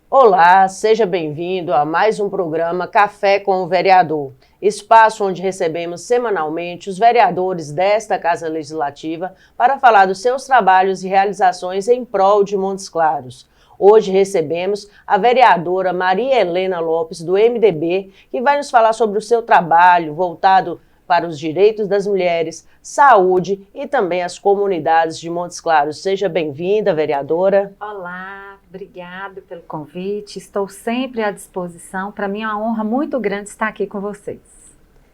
Olá, seja bem-vindo a mais um programa Café com o Vereador, espaço onde recebemos semanalmente os vereadores desta Casa Legislativa para falar dos seus trabalhos e realizações em prol de Montes Claros. Hoje recebemos a vereadora Maria Helena Lopes, do MDB, que vai nos falar sobre o seu trabalho voltado para os direitos das mulheres, saúde e também as comunidades de Montes Claros. Seja bem-vinda, vereadora. Olá, obrigada pelo convite. Estou sempre à disposição. Para mim é uma honra muito grande estar aqui com vocês.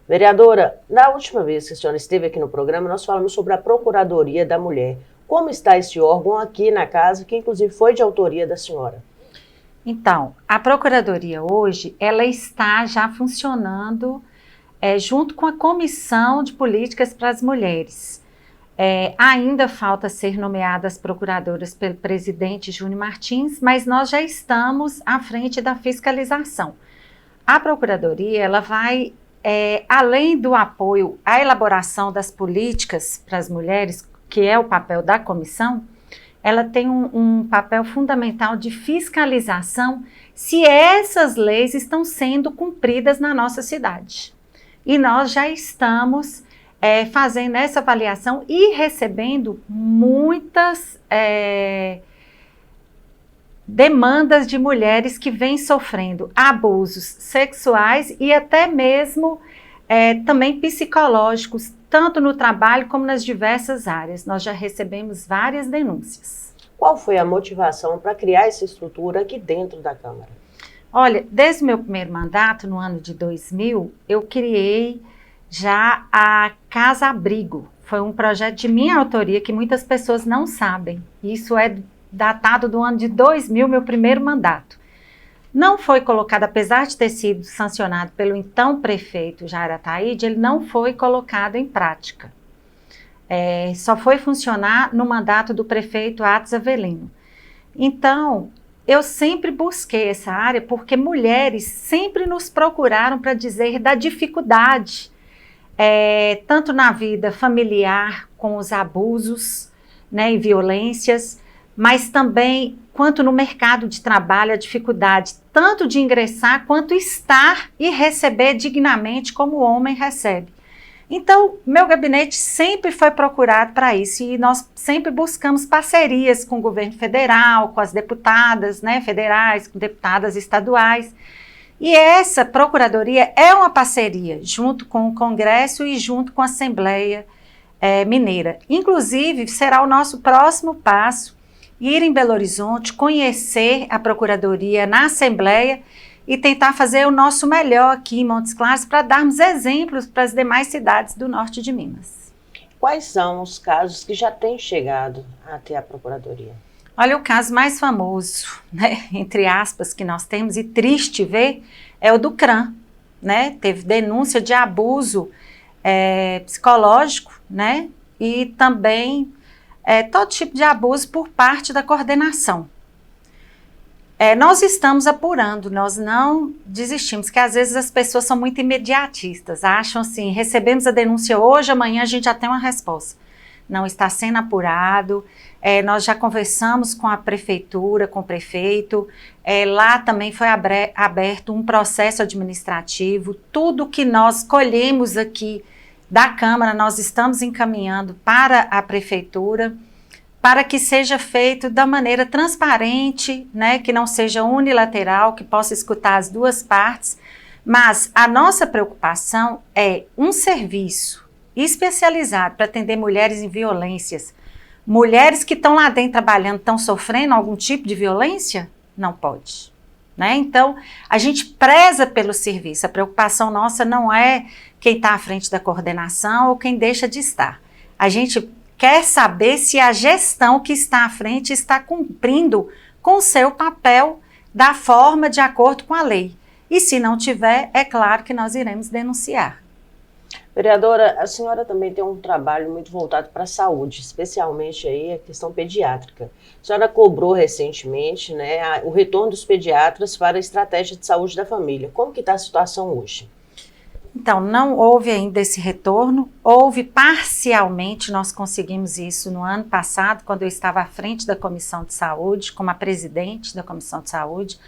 Vereadora, na última vez que a senhora esteve aqui no programa, nós falamos sobre a Procuradoria da Mulher. Como está esse órgão aqui na casa, que inclusive foi de autoria da senhora? Então, a Procuradoria hoje, ela está já funcionando junto com a Comissão de Políticas para as Mulheres. Ainda falta ser nomeadas procuradoras pelo presidente Júnior Martins, mas nós já estamos à frente da fiscalização. A Procuradoria, ela vai, além do apoio à elaboração das políticas para as mulheres, que é o papel da comissão, ela tem um papel fundamental de fiscalização se essas leis estão sendo cumpridas na nossa cidade. E nós já estamos fazendo essa avaliação e recebendo muitas demandas de mulheres que vêm sofrendo abusos sexuais e até mesmo também psicológicos, tanto no trabalho como nas diversas áreas. Nós já recebemos várias denúncias. Qual foi a motivação para criar essa estrutura aqui dentro da Câmara? Olha, desde o meu primeiro mandato, no ano de 2000, eu criei já a Casa Abrigo. Foi um projeto de minha autoria que muitas pessoas não sabem. Isso é datado do ano de 2000, meu primeiro mandato. Não foi colocado, apesar de ter sido sancionado pelo então prefeito Jair Ataíde, ele não foi colocado em prática. Só foi funcionar no mandato do prefeito Atos Avelino. Então, eu sempre busquei essa área porque mulheres sempre nos procuraram para dizer da dificuldade, tanto na vida familiar, com os abusos, né, e violências, mas também quanto no mercado de trabalho, a dificuldade tanto de ingressar quanto estar e receber dignamente como o homem recebe. Então, meu gabinete sempre foi procurado para isso e nós sempre buscamos parcerias com o governo federal, com as deputadas, né, federais, com deputadas estaduais. E essa procuradoria é uma parceria junto com o Congresso e junto com a Assembleia Mineira. Inclusive, será o nosso próximo passo ir em Belo Horizonte, conhecer a procuradoria na Assembleia e tentar fazer o nosso melhor aqui em Montes Claros para darmos exemplos para as demais cidades do norte de Minas. Quais são os casos que já têm chegado até a Procuradoria? Olha, o caso mais famoso, né, entre aspas, que nós temos, e triste ver, é o do CRAM, né? Teve denúncia de abuso psicológico, né? E também todo tipo de abuso por parte da coordenação. Nós estamos apurando, nós não desistimos, que às vezes as pessoas são muito imediatistas, acham assim, recebemos a denúncia hoje, amanhã a gente já tem uma resposta. Não está sendo apurado, nós já conversamos com a prefeitura, com o prefeito, lá também foi aberto um processo administrativo, tudo que nós colhemos aqui da Câmara, nós estamos encaminhando para a prefeitura, para que seja feito da maneira transparente, né, que não seja unilateral, que possa escutar as duas partes, mas a nossa preocupação é um serviço especializado para atender mulheres em violências. Mulheres que estão lá dentro trabalhando, estão sofrendo algum tipo de violência? Não pode. Né? Então, a gente preza pelo serviço, a preocupação nossa não é quem está à frente da coordenação ou quem deixa de estar. A gente quer saber se a gestão que está à frente está cumprindo com o seu papel da forma de acordo com a lei. E se não tiver, é claro que nós iremos denunciar. Vereadora, a senhora também tem um trabalho muito voltado para a saúde, especialmente aí a questão pediátrica. A senhora cobrou recentemente, né, o retorno dos pediatras para a estratégia de saúde da família. Como que está a situação hoje? Então, não houve ainda esse retorno, houve parcialmente, nós conseguimos isso no ano passado, quando eu estava à frente da Comissão de Saúde, como a presidente da Comissão de Saúde.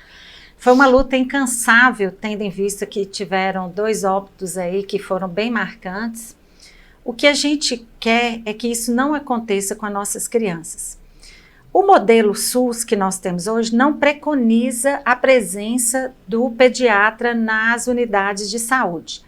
Foi uma luta incansável, tendo em vista que tiveram 2 óbitos aí que foram bem marcantes. O que a gente quer é que isso não aconteça com as nossas crianças. O modelo SUS que nós temos hoje não preconiza a presença do pediatra nas unidades de saúde.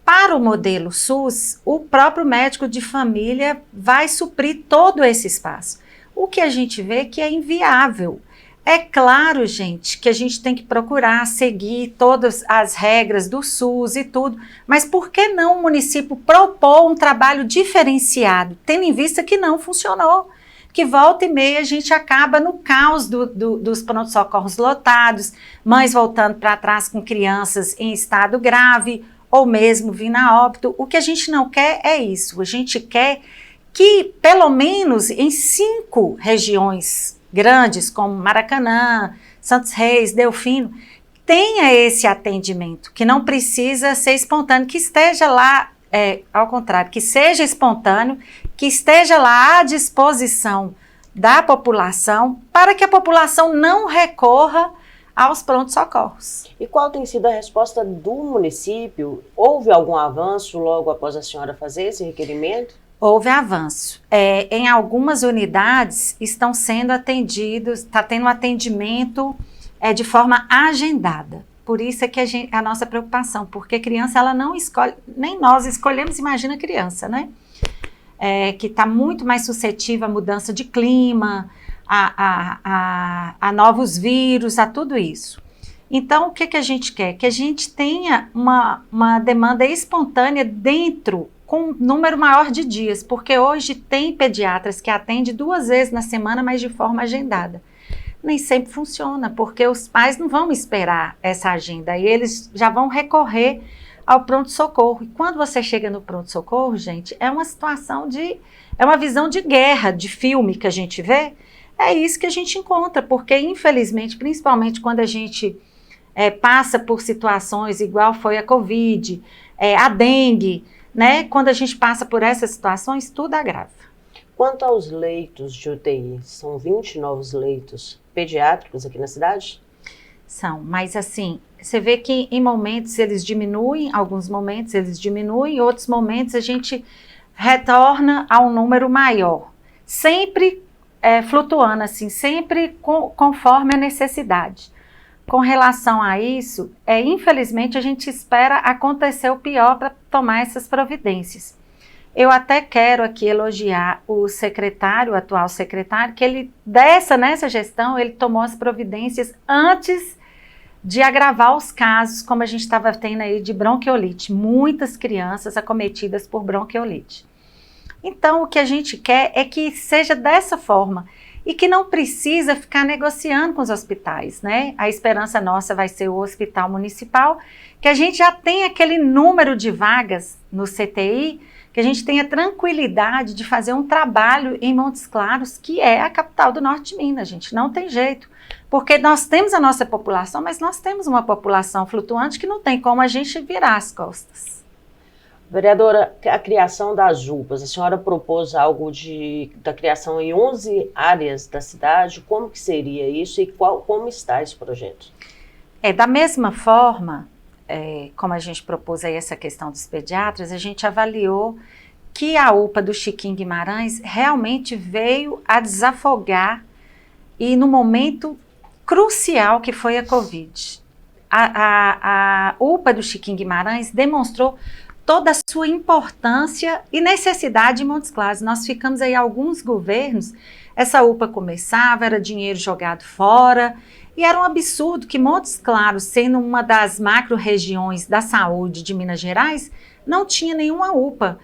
Para o modelo SUS, o próprio médico de família vai suprir todo esse espaço. O que a gente vê que é inviável. É claro, gente, que a gente tem que procurar seguir todas as regras do SUS e tudo, mas por que não o município propor um trabalho diferenciado, tendo em vista que não funcionou? Que volta e meia a gente acaba no caos dos pronto-socorros lotados, mães voltando para trás com crianças em estado grave, ou mesmo vindo a óbito. O que a gente não quer é isso. A gente quer que, pelo menos em 5 regiões grandes, como Maracanã, Santos Reis, Delfino, tenha esse atendimento, que não precisa ser espontâneo, que esteja lá, ao contrário, que seja espontâneo, que esteja lá à disposição da população, para que a população não recorra aos pronto-socorros. E qual tem sido a resposta do município? Houve algum avanço logo após a senhora fazer esse requerimento? Houve avanço. Em algumas unidades estão sendo atendidos, está tendo um atendimento de forma agendada. Por isso é que a nossa preocupação, porque criança ela não escolhe, nem nós escolhemos, imagina a criança, né? Que está muito mais suscetível à mudança de clima, a novos vírus, a tudo isso. Então, o que a gente quer? Que a gente tenha uma demanda espontânea dentro, com um número maior de dias, porque hoje tem pediatras que atendem 2 vezes na semana, mas de forma agendada. Nem sempre funciona, porque os pais não vão esperar essa agenda, e eles já vão recorrer ao pronto-socorro. E quando você chega no pronto-socorro, gente, é uma situação é uma visão de guerra, de filme que a gente vê. É isso que a gente encontra, porque infelizmente, principalmente quando a gente passa por situações igual foi a Covid, a dengue, né? Quando a gente passa por essas situações, tudo agrava. Quanto aos leitos de UTI, são 20 novos leitos pediátricos aqui na cidade? São, mas assim, você vê que em momentos eles diminuem, alguns momentos eles diminuem, outros momentos a gente retorna a um número maior. Sempre flutuando assim, sempre conforme a necessidade. Com relação a isso, infelizmente a gente espera acontecer o pior para tomar essas providências. Eu até quero aqui elogiar o atual secretário, que ele, nessa gestão, ele tomou as providências antes de agravar os casos, como a gente estava tendo aí de bronquiolite. Muitas crianças acometidas por bronquiolite. Então, o que a gente quer é que seja dessa forma e que não precisa ficar negociando com os hospitais, né? A esperança nossa vai ser o hospital municipal, que a gente já tem aquele número de vagas no CTI, que a gente tenha tranquilidade de fazer um trabalho em Montes Claros, que é a capital do norte de Minas, gente, não tem jeito. Porque nós temos a nossa população, mas nós temos uma população flutuante que não tem como a gente virar as costas. Vereadora, a criação das UPAs, a senhora propôs algo da criação em 11 áreas da cidade, como que seria isso e como está esse projeto? Da mesma forma, como a gente propôs aí essa questão dos pediatras, a gente avaliou que a UPA do Chiquinho Guimarães realmente veio a desafogar e no momento crucial que foi a Covid. A UPA do Chiquinho Guimarães demonstrou toda a sua importância e necessidade em Montes Claros. Nós ficamos aí alguns governos, essa UPA começava, era dinheiro jogado fora, e era um absurdo que Montes Claros, sendo uma das macro-regiões da saúde de Minas Gerais, não tinha nenhuma UPA.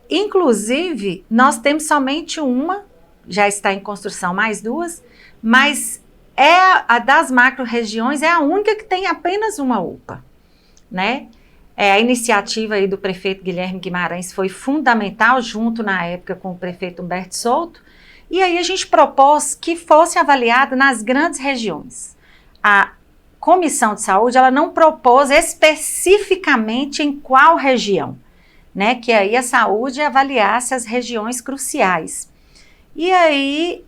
Inclusive, nós temos somente uma, já está em construção mais 2, mas a das macro-regiões é a única que tem apenas uma UPA, né? A iniciativa aí do prefeito Guilherme Guimarães foi fundamental, junto na época com o prefeito Humberto Souto, e aí a gente propôs que fosse avaliada nas grandes regiões. comissão de saúde, ela não propôs especificamente em qual região, né? Que aí a saúde avaliasse as regiões cruciais. E aí,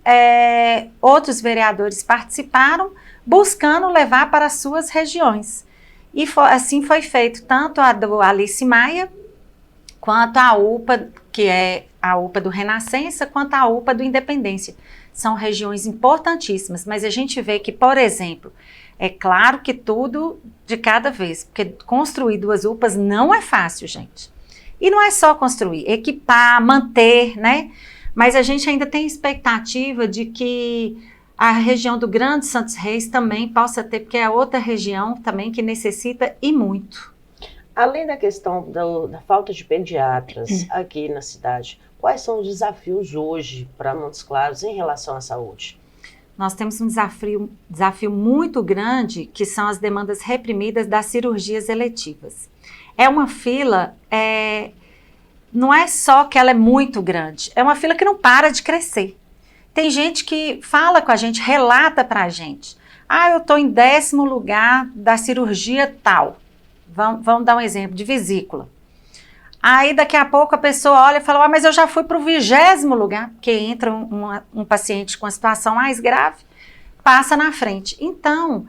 outros vereadores participaram, buscando levar para as suas regiões. E assim foi feito, tanto a do Alice Maia, quanto a UPA, que é a UPA do Renascença, quanto a UPA do Independência. São regiões importantíssimas, mas a gente vê que, por exemplo, é claro que tudo de cada vez, porque construir 2 UPAs não é fácil, gente. E não é só construir, equipar, manter, né? Mas a gente ainda tem expectativa de que a região do Grande Santos Reis também possa ter, porque é outra região também que necessita e muito. Além da questão da falta de pediatras aqui na cidade, quais são os desafios hoje para Montes Claros em relação à saúde? Nós temos um desafio muito grande, que são as demandas reprimidas das cirurgias eletivas. É uma fila, não é só que ela é muito grande, é uma fila que não para de crescer. Tem gente que fala com a gente, relata para a gente. Eu estou em 10º lugar da cirurgia tal. Vamos dar um exemplo de vesícula. Aí daqui a pouco a pessoa olha e fala, mas eu já fui para o 20º lugar, porque entra um paciente com a situação mais grave, passa na frente. Então,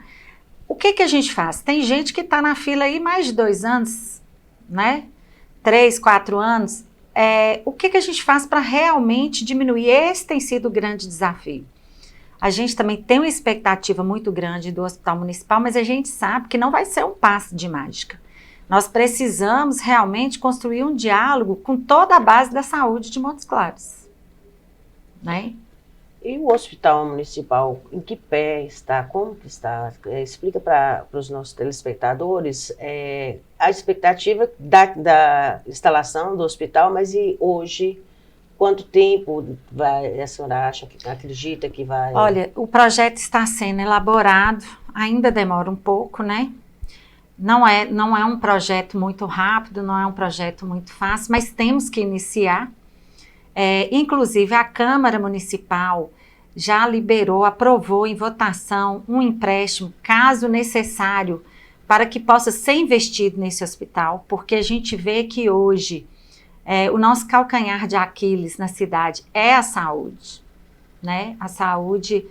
o que a gente faz? Tem gente que está na fila aí mais de 2 anos, né? 3, 4 anos. O que a gente faz para realmente diminuir? Esse tem sido o grande desafio. A gente também tem uma expectativa muito grande do Hospital Municipal, mas a gente sabe que não vai ser um passe de mágica. Nós precisamos realmente construir um diálogo com toda a base da saúde de Montes Claros, né? E o Hospital Municipal, em que pé está? Como que está? Explica para os nossos telespectadores a expectativa da instalação do hospital, mas e hoje, quanto tempo a senhora acredita que vai? Olha, o projeto está sendo elaborado, ainda demora um pouco, né? Não é um projeto muito rápido, não é um projeto muito fácil, mas temos que iniciar. Inclusive, a Câmara Municipal já liberou, aprovou em votação um empréstimo, caso necessário, para que possa ser investido nesse hospital, porque a gente vê que hoje o nosso calcanhar de Aquiles na cidade é a saúde, né? A saúde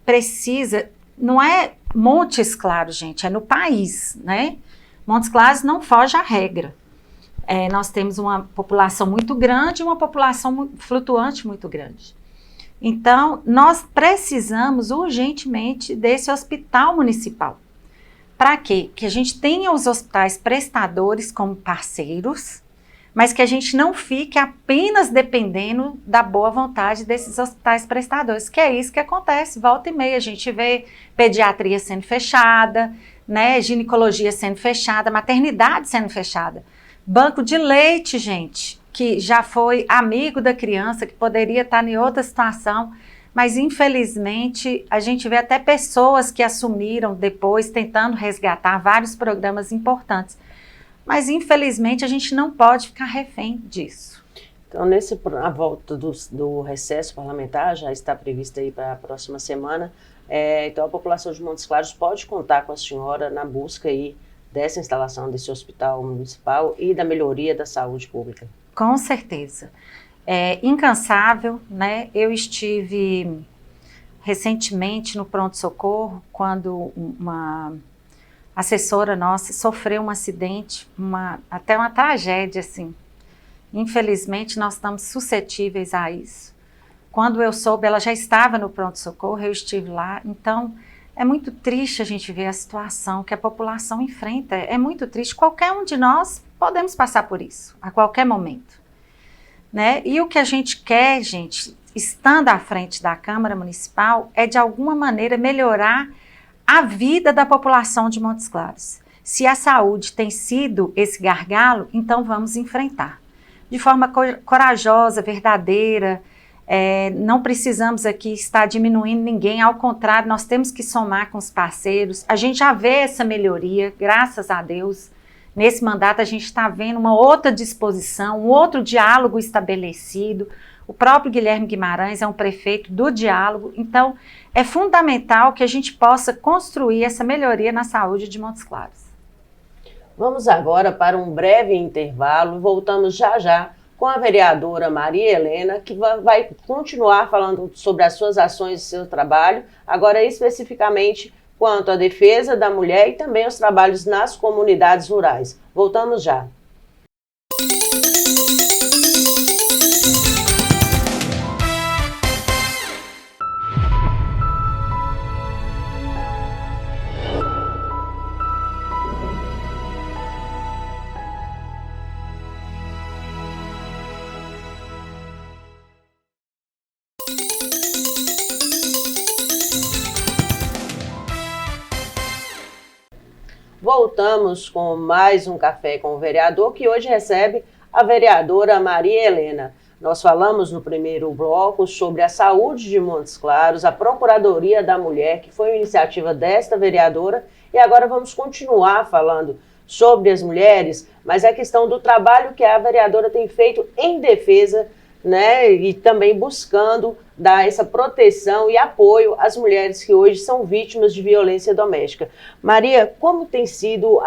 precisa, não é Montes Claros, gente, é no país, né? Montes Claros não foge à regra. Nós temos uma população muito grande e uma população flutuante muito grande. Então, nós precisamos urgentemente desse hospital municipal. Para quê? Que a gente tenha os hospitais prestadores como parceiros, mas que a gente não fique apenas dependendo da boa vontade desses hospitais prestadores, que é isso que acontece, volta e meia, a gente vê pediatria sendo fechada, né, ginecologia sendo fechada, maternidade sendo fechada, banco de leite, gente, que já foi amigo da criança, que poderia estar em outra situação, mas infelizmente a gente vê até pessoas que assumiram depois, tentando resgatar vários programas importantes. Mas, infelizmente, a gente não pode ficar refém disso. Então, a volta do recesso parlamentar já está prevista aí para a próxima semana. Então, a população de Montes Claros pode contar com a senhora na busca aí dessa instalação desse hospital municipal e da melhoria da saúde pública. Com certeza. Incansável, né? Eu estive recentemente no pronto-socorro, quando uma assessora nossa sofreu um acidente, até uma tragédia, assim. Infelizmente, nós estamos suscetíveis a isso. Quando eu soube, ela já estava no pronto-socorro, eu estive lá. Então, é muito triste a gente ver a situação que a população enfrenta. É muito triste. Qualquer um de nós podemos passar por isso, a qualquer momento, né? E o que a gente quer, gente, estando à frente da Câmara Municipal, é de alguma maneira melhorar a vida da população de Montes Claros. Se a saúde tem sido esse gargalo, então vamos enfrentar. De forma corajosa, verdadeira, não precisamos aqui estar diminuindo ninguém, ao contrário, nós temos que somar com os parceiros. A gente já vê essa melhoria, graças a Deus. Nesse mandato a gente está vendo uma outra disposição, um outro diálogo estabelecido, O próprio Guilherme Guimarães é um prefeito do diálogo. Então, é fundamental que a gente possa construir essa melhoria na saúde de Montes Claros. Vamos agora para um breve intervalo e voltamos já já com a vereadora Maria Helena, que vai continuar falando sobre as suas ações e seu trabalho, agora especificamente quanto à defesa da mulher e também os trabalhos nas comunidades rurais. Voltamos já. Voltamos com mais um Café com o Vereador, que hoje recebe a vereadora Maria Helena. Nós falamos no primeiro bloco sobre a saúde de Montes Claros, a Procuradoria da Mulher, que foi uma iniciativa desta vereadora, e agora vamos continuar falando sobre as mulheres, mas a questão do trabalho que a vereadora tem feito em defesa, né, e também buscando dar essa proteção e apoio às mulheres que hoje são vítimas de violência doméstica. Maria, como tem sido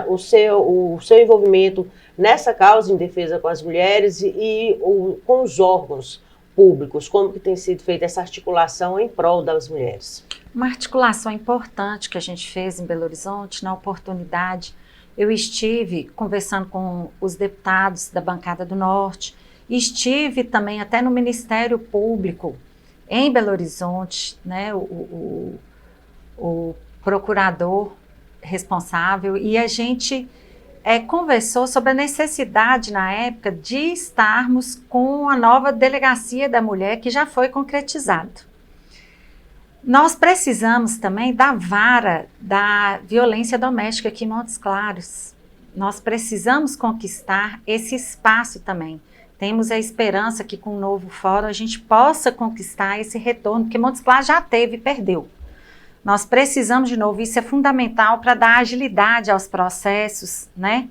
o seu envolvimento nessa causa em defesa com as mulheres e com os órgãos públicos? Como que tem sido feita essa articulação em prol das mulheres? Uma articulação importante que a gente fez em Belo Horizonte, na oportunidade, eu estive conversando com os deputados da bancada do Norte, estive também até no Ministério Público em Belo Horizonte, né, o procurador responsável, e a gente conversou sobre a necessidade na época de estarmos com a nova delegacia da mulher que já foi concretizado. Nós precisamos também da vara da violência doméstica aqui em Montes Claros. Nós precisamos conquistar esse espaço também. Temos a esperança que com o novo fórum a gente possa conquistar esse retorno, porque Montes Claros já teve e perdeu. Nós precisamos de novo, isso é fundamental para dar agilidade aos processos, né?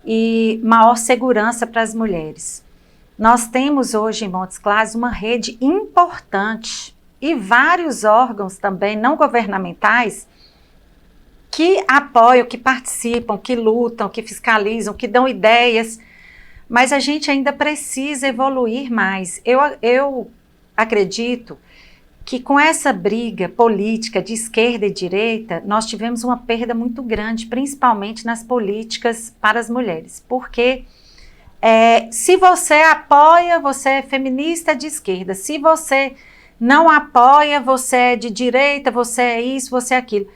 E maior segurança para as mulheres. Nós temos hoje em Montes Claros uma rede importante e vários órgãos também não governamentais que apoiam, que participam, que lutam, que fiscalizam, que dão ideias. Mas a gente ainda precisa evoluir mais. Eu acredito que com essa briga política de esquerda e direita, nós tivemos uma perda muito grande, principalmente nas políticas para as mulheres. Porque se você apoia, você é feminista de esquerda. Se você não apoia, você é de direita, você é isso, você é aquilo.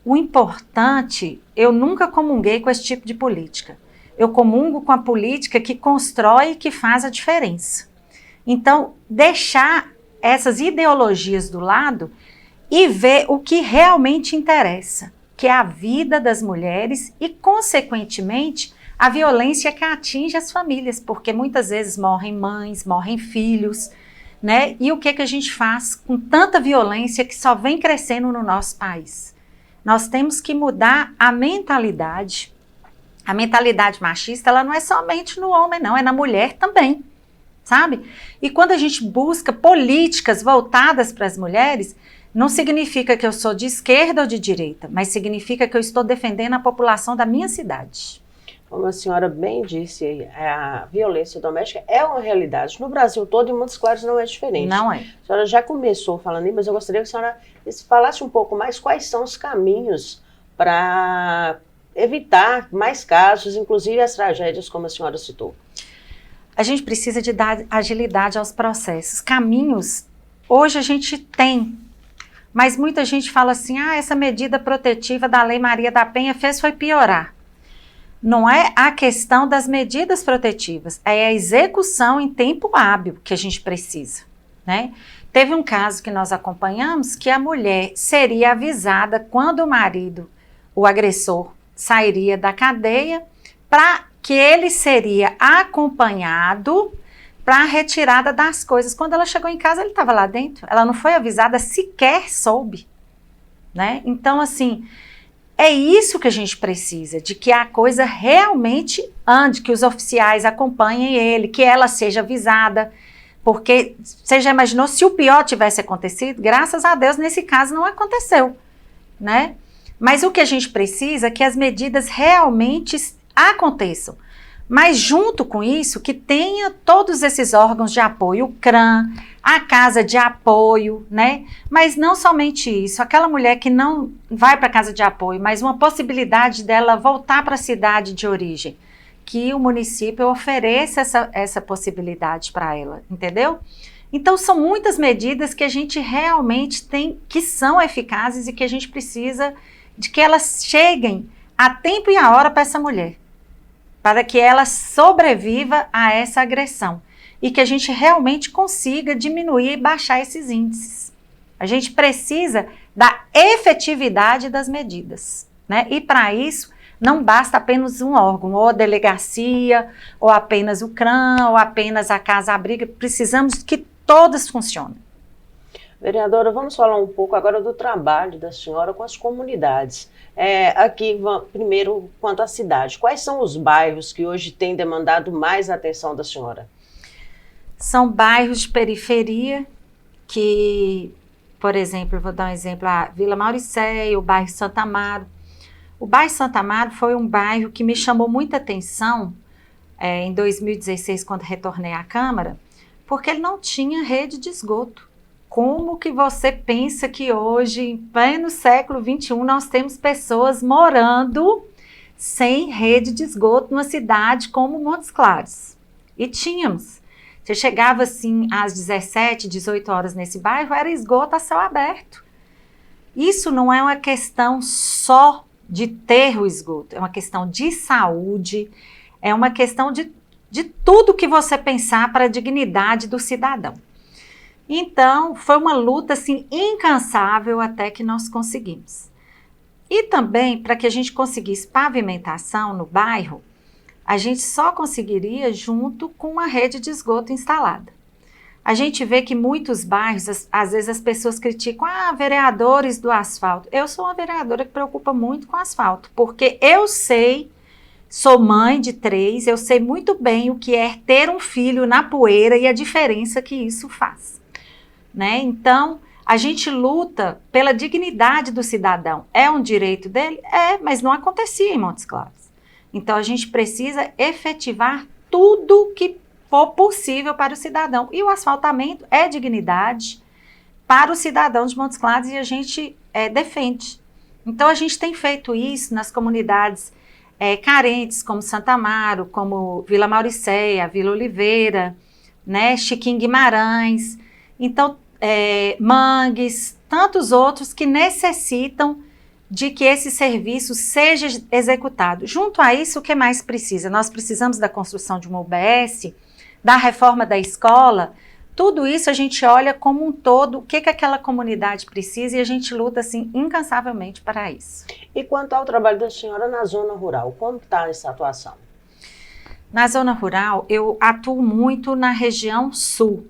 O importante, eu nunca comunguei com esse tipo de política. Eu comungo com a política que constrói e que faz a diferença. Então, deixar essas ideologias do lado e ver o que realmente interessa, que é a vida das mulheres e, consequentemente, a violência que atinge as famílias, porque muitas vezes morrem mães, morrem filhos, né? E o que a gente faz com tanta violência que só vem crescendo no nosso país? Nós temos que mudar a mentalidade. A mentalidade machista, ela não é somente no homem, não, é na mulher também, sabe? E quando a gente busca políticas voltadas para as mulheres, não significa que eu sou de esquerda ou de direita, mas significa que eu estou defendendo a população da minha cidade. Como a senhora bem disse, a violência doméstica é uma realidade. No Brasil todo, em Montes Claros não é diferente. Não é. A senhora já começou falando aí, mas eu gostaria que a senhora falasse um pouco mais quais são os caminhos para evitar mais casos, inclusive as tragédias, como a senhora citou. A gente precisa de dar agilidade aos processos. Caminhos, hoje a gente tem, mas muita gente fala assim, essa medida protetiva da Lei Maria da Penha foi piorar. Não é a questão das medidas protetivas, é a execução em tempo hábil que a gente precisa, né? Teve um caso que nós acompanhamos que a mulher seria avisada quando o marido, o agressor, sairia da cadeia, para que ele seria acompanhado para a retirada das coisas. Quando ela chegou em casa, ele estava lá dentro. Ela não foi avisada, sequer soube, né? Então, assim, é isso que a gente precisa, de que a coisa realmente ande, que os oficiais acompanhem ele, que ela seja avisada, Porque você já imaginou se o pior tivesse acontecido? Graças a Deus, nesse caso, não aconteceu, né? Mas o que a gente precisa é que as medidas realmente aconteçam. Mas junto com isso, que tenha todos esses órgãos de apoio, o CRAM, a casa de apoio, né? Mas não somente isso, aquela mulher que não vai para a casa de apoio, mas uma possibilidade dela voltar para a cidade de origem, que o município ofereça essa possibilidade para ela, entendeu? Então são muitas medidas que a gente realmente tem, que são eficazes e que a gente precisa de que elas cheguem a tempo e a hora para essa mulher, para que ela sobreviva a essa agressão e que a gente realmente consiga diminuir e baixar esses índices. A gente precisa da efetividade das medidas, né? E para isso não basta apenas um órgão, ou a delegacia, ou apenas o CRAM, ou apenas a casa-abrigo. Precisamos que todas funcionem. Vereadora, vamos falar um pouco agora do trabalho da senhora com as comunidades. Aqui, primeiro, quanto à cidade, quais são os bairros que hoje têm demandado mais atenção da senhora? São bairros de periferia que, por exemplo, vou dar um exemplo, a Vila Mauricéia, o bairro Santa Amaro. O bairro Santa Amaro foi um bairro que me chamou muita atenção em 2016, quando retornei à Câmara, porque ele não tinha rede de esgoto. Como que você pensa que hoje, em pleno século XXI, nós temos pessoas morando sem rede de esgoto numa cidade como Montes Claros? E tínhamos. Você chegava assim às 17, 18 horas nesse bairro, era esgoto a céu aberto. Isso não é uma questão só de ter o esgoto, é uma questão de saúde, é uma questão de tudo que você pensar para a dignidade do cidadão. Então, foi uma luta assim incansável até que nós conseguimos. E também, para que a gente conseguisse pavimentação no bairro, a gente só conseguiria junto com uma rede de esgoto instalada. A gente vê que muitos bairros, às vezes as pessoas criticam, vereadores do asfalto. Eu sou uma vereadora que preocupa muito com asfalto, porque eu sei, sou mãe de 3, eu sei muito bem o que é ter um filho na poeira e a diferença que isso faz, né? Então, a gente luta pela dignidade do cidadão. É um direito dele? É, mas não acontecia em Montes Claros. Então, a gente precisa efetivar tudo que for possível para o cidadão. E o asfaltamento é dignidade para o cidadão de Montes Claros e a gente defende. Então, a gente tem feito isso nas comunidades carentes, como Santa Amaro, como Vila Mauricéia, Vila Oliveira, né, Chiquinho Guimarães. Então, Mangues, tantos outros que necessitam de que esse serviço seja executado. Junto a isso, o que mais precisa? Nós precisamos da construção de uma UBS, da reforma da escola. Tudo isso a gente olha como um todo, o que aquela comunidade precisa e a gente luta assim incansavelmente para isso. E quanto ao trabalho da senhora na zona rural, como está essa atuação? Na zona rural, eu atuo muito na região sul.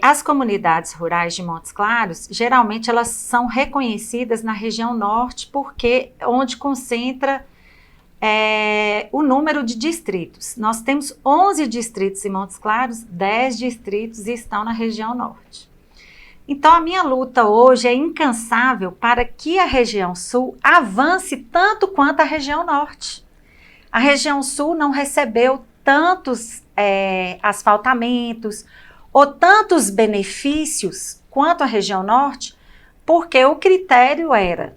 As comunidades rurais de Montes Claros, geralmente elas são reconhecidas na região norte, porque onde concentra o número de distritos. Nós temos 11 distritos em Montes Claros, 10 distritos estão na região norte. Então, a minha luta hoje é incansável para que a região sul avance tanto quanto a região norte. A região sul não recebeu tantos asfaltamentos, ou tantos benefícios quanto a região norte, porque o critério era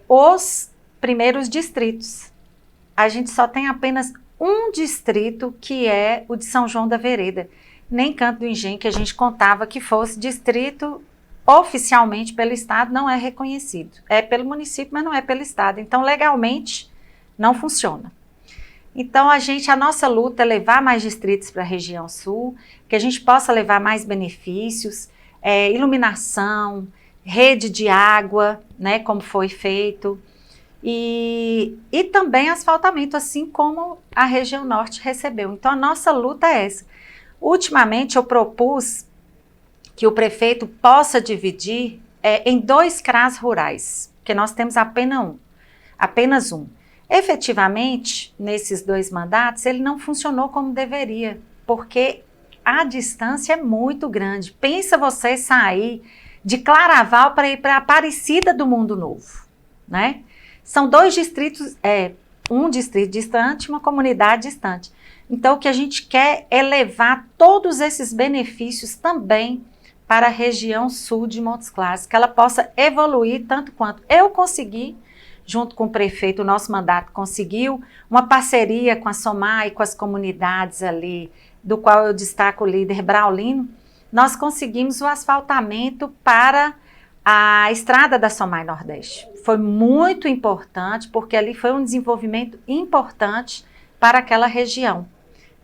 os primeiros distritos. A gente só tem apenas um distrito, que é o de São João da Vereda, nem Canto do Engenho, que a gente contava que fosse distrito oficialmente pelo Estado, não é reconhecido. É pelo município, mas não é pelo Estado. Então, legalmente, não funciona. Então, a nossa luta é levar mais distritos para a região sul, que a gente possa levar mais benefícios, iluminação, rede de água, né, como foi feito, e também asfaltamento, assim como a região norte recebeu. Então, a nossa luta é essa. Ultimamente, eu propus que o prefeito possa dividir em 2 CRAs rurais, porque nós temos apenas um. Efetivamente, nesses 2 mandatos, ele não funcionou como deveria, porque a distância é muito grande. Pensa você sair de Claraval para ir para Aparecida do Mundo Novo, né? São 2 distritos, um distrito distante, uma comunidade distante. Então, o que a gente quer é levar todos esses benefícios também para a região sul de Montes Claros, que ela possa evoluir tanto quanto eu consegui, junto com o prefeito, o nosso mandato conseguiu, uma parceria com a SOMAR e com as comunidades ali, do qual eu destaco o líder Braulino, nós conseguimos o asfaltamento para a estrada da SOMAR Nordeste. Foi muito importante, porque ali foi um desenvolvimento importante para aquela região,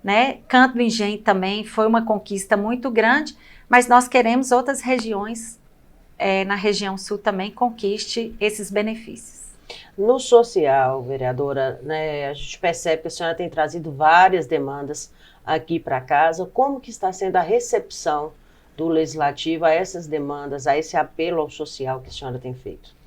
né? Canto do Engenho também foi uma conquista muito grande, mas nós queremos outras regiões, na região sul também, conquiste esses benefícios. No social, vereadora, né, a gente percebe que a senhora tem trazido várias demandas aqui para casa. Como que está sendo a recepção do Legislativo a essas demandas, a esse apelo ao social que a senhora tem feito?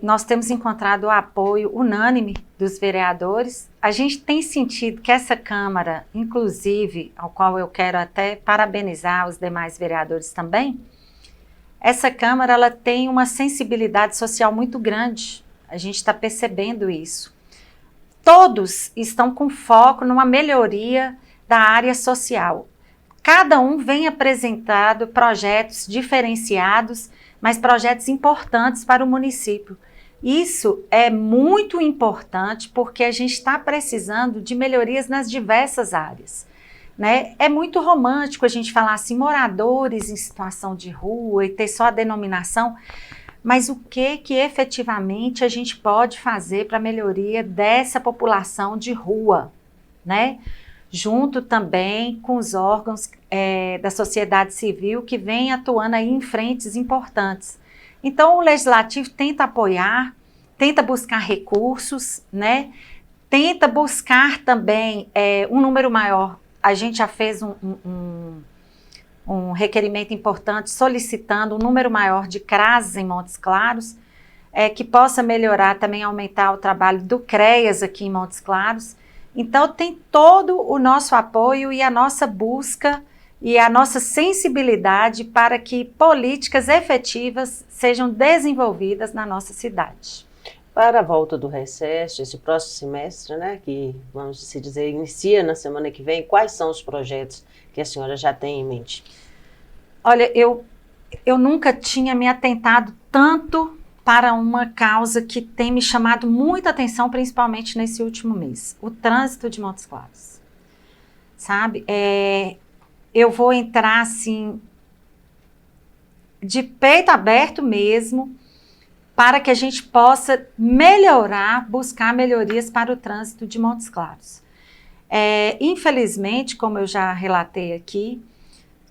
Nós temos encontrado o apoio unânime dos vereadores. A gente tem sentido que essa Câmara, inclusive, ao qual eu quero até parabenizar os demais vereadores também, essa Câmara ela tem uma sensibilidade social muito grande. A gente está percebendo isso. Todos estão com foco numa melhoria da área social. Cada um vem apresentado projetos diferenciados, mas projetos importantes para o município. Isso é muito importante porque a gente está precisando de melhorias nas diversas áreas, né? É muito romântico a gente falar assim, moradores em situação de rua e ter só a denominação, mas o que efetivamente a gente pode fazer para a melhoria dessa população de rua, né? Junto também com os órgãos da sociedade civil que vem atuando aí em frentes importantes. Então, o Legislativo tenta apoiar, tenta buscar recursos, né? Tenta buscar também um número maior. A gente já fez um requerimento importante solicitando um número maior de CRAS em Montes Claros, que possa melhorar também, aumentar o trabalho do CREAS aqui em Montes Claros. Então, tem todo o nosso apoio e a nossa busca e a nossa sensibilidade para que políticas efetivas sejam desenvolvidas na nossa cidade. Para a volta do recesso, esse próximo semestre, né, que, vamos se dizer, inicia na semana que vem, quais são os projetos que a senhora já tem em mente? Olha, eu nunca tinha me atentado tanto para uma causa que tem me chamado muita atenção, principalmente nesse último mês, o trânsito de Montes Claros. Sabe, eu vou entrar assim, de peito aberto mesmo, para que a gente possa melhorar, buscar melhorias para o trânsito de Montes Claros. Infelizmente, como eu já relatei aqui,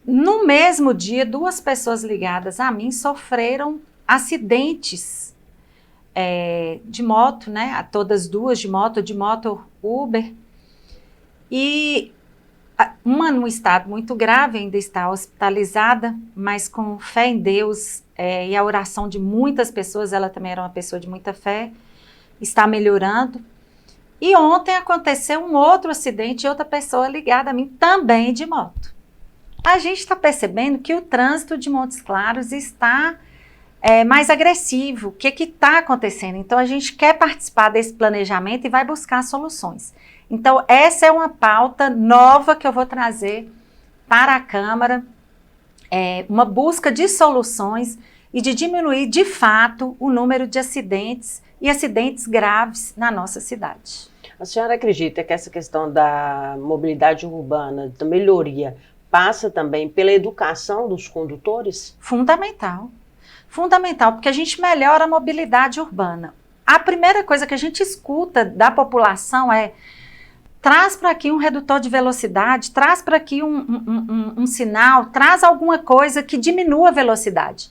no mesmo dia, 2 pessoas ligadas a mim sofreram acidentes de moto, né? Todas 2 de moto Uber. E uma num estado muito grave, ainda está hospitalizada, mas com fé em Deus e a oração de muitas pessoas, ela também era uma pessoa de muita fé, está melhorando. E ontem aconteceu um outro acidente, outra pessoa ligada a mim, também de moto. A gente está percebendo que o trânsito de Montes Claros está mais agressivo. O que está acontecendo? Então, a gente quer participar desse planejamento e vai buscar soluções. Então, essa é uma pauta nova que eu vou trazer para a Câmara, uma busca de soluções e de diminuir, de fato, o número de acidentes e acidentes graves na nossa cidade. A senhora acredita que essa questão da mobilidade urbana, da melhoria, passa também pela educação dos condutores? Fundamental. Fundamental, porque a gente melhora a mobilidade urbana. A primeira coisa que a gente escuta da população é: traz para aqui um redutor de velocidade, traz para aqui um sinal, traz alguma coisa que diminua a velocidade.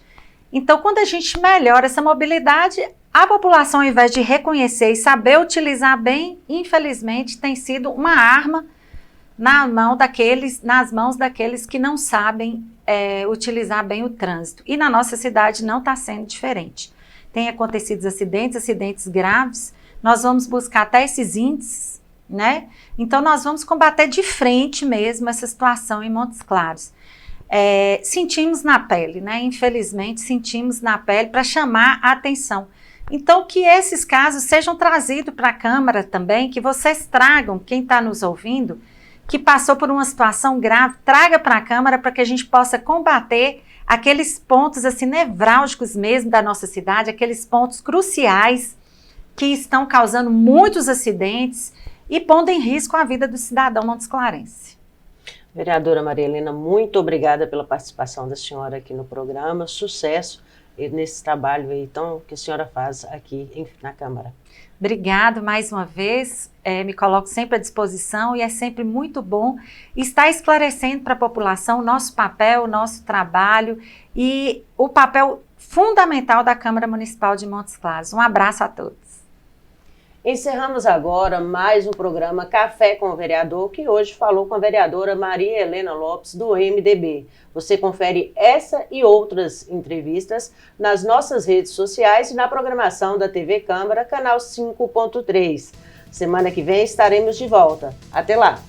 Então, quando a gente melhora essa mobilidade, a população, ao invés de reconhecer e saber utilizar bem, infelizmente, tem sido uma arma nas mãos daqueles que não sabem utilizar bem o trânsito. E na nossa cidade não está sendo diferente. Tem acontecido acidentes graves. Nós vamos buscar até esses índices, né? Então, nós vamos combater de frente mesmo essa situação em Montes Claros. Sentimos na pele, né? Infelizmente, sentimos na pele para chamar a atenção. Então, que esses casos sejam trazidos para a Câmara também, que vocês tragam, quem está nos ouvindo, que passou por uma situação grave, traga para a Câmara para que a gente possa combater aqueles pontos assim nevrálgicos mesmo da nossa cidade, aqueles pontos cruciais que estão causando muitos acidentes e pondo em risco a vida do cidadão montesclarense. Vereadora Maria Helena, muito obrigada pela participação da senhora aqui no programa. Sucesso nesse trabalho aí que a senhora faz aqui na Câmara. Obrigado mais uma vez, me coloco sempre à disposição e é sempre muito bom estar esclarecendo para a população o nosso papel, o nosso trabalho e o papel fundamental da Câmara Municipal de Montes Claros. Um abraço a todos. Encerramos agora mais um programa Café com o Vereador, que hoje falou com a vereadora Maria Helena Lopes, do MDB. Você confere essa e outras entrevistas nas nossas redes sociais e na programação da TV Câmara, canal 5.3. Semana que vem estaremos de volta. Até lá!